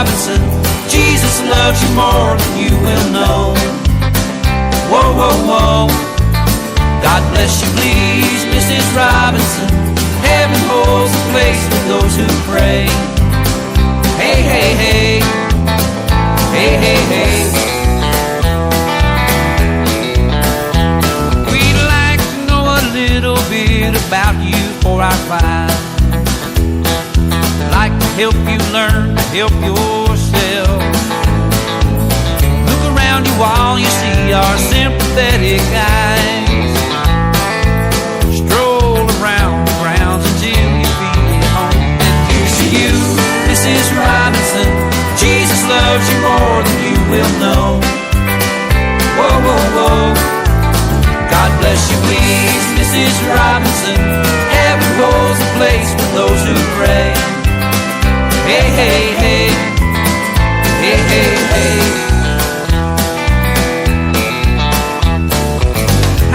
Robinson, Jesus loves you more than you will know. Whoa, whoa, whoa. God bless you, please, Mrs. Robinson. Heaven holds a place for those who pray. Hey, hey, hey. Hey, hey, hey. We'd like to know a little bit about you for our file. Like to help you learn to help yourself. Look around you, all you see are sympathetic eyes. Stroll around the grounds until you feel at home. And here's to you, Mrs. Robinson. Jesus loves you more than you will know. Whoa, whoa, whoa. God bless you, please, Mrs. Robinson. Heaven holds a place for those who pray. Hey, hey, hey. Hey, hey, hey.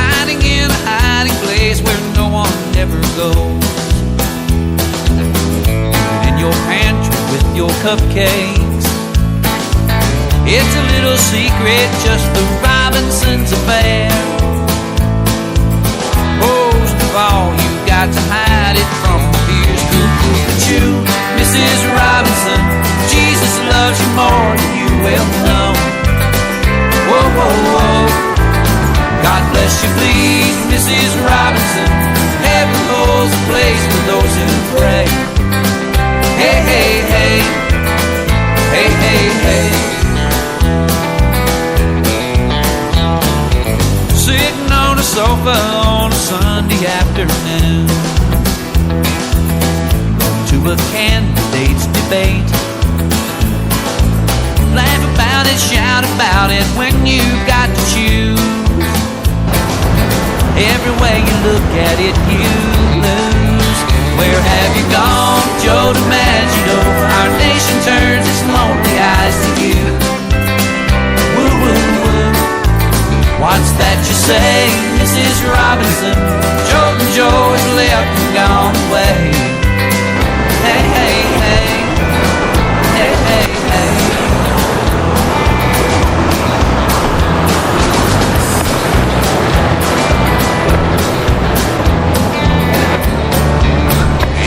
Hiding in a hiding place where no one ever goes. In your pantry with your cupcakes. It's a little secret, just the Robinsons' affair. Most of all, you got to hide it from the peers. But you, Mrs. Robinson, Jesus loves you more than you will know. Whoa, whoa, whoa. God bless you, please, Mrs. Robinson. Heaven holds a place for those who pray. Hey, hey, hey. Hey, hey, hey. Sitting on a sofa on a Sunday afternoon, to a candidate's debate. Laugh about it, shout about it when you've got to choose. Every way you look at it, you lose. Where have you gone, Joe DiMaggio? Our nation turns its lonely eyes to you. Woo, woo, woo. What's that you say, Mrs. Robinson? Joe and Joe is left and gone away. Hey, hey, hey. Hey, hey, hey.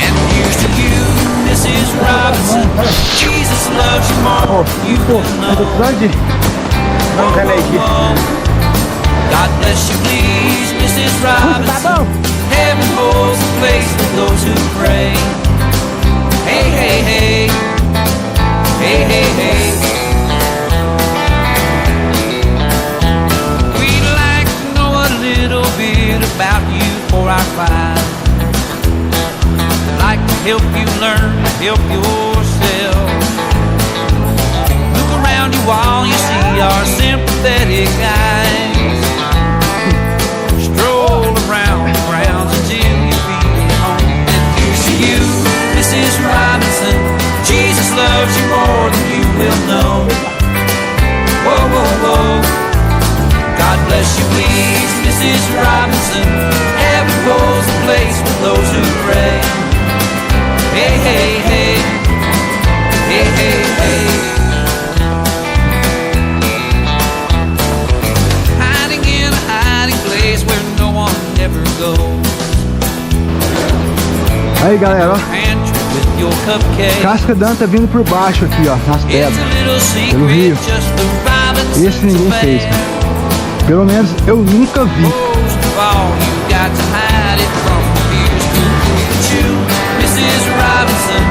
And here's to you, Mrs. Robinson. Jesus loves you more than you will know. God bless you, please, Mrs. Robinson. Heaven holds a place for those who pray. Hey, hey, hey. Hey, hey, hey. We'd like to know a little bit about you for our file. Like to help you learn to help yourself. Look around you, all you see are sympathetic eyes. Stroll around the grounds until you feel at home. And here's to you, Mrs. Robinson. Jesus loves you more than you will know. Whoa, whoa, whoa. God bless you, please, Mrs. Robinson. Heaven holds a place for those who pray. Hey, hey, hey. Hey, hey, hey. Hiding in a hiding place where no one ever goes. Aí galera, ó, Casca da Antas vindo por baixo aqui, ó, nas pedras, pelo rio. Esse ninguém fez, cara. Pelo menos eu nunca vi. Mrs. Robinson,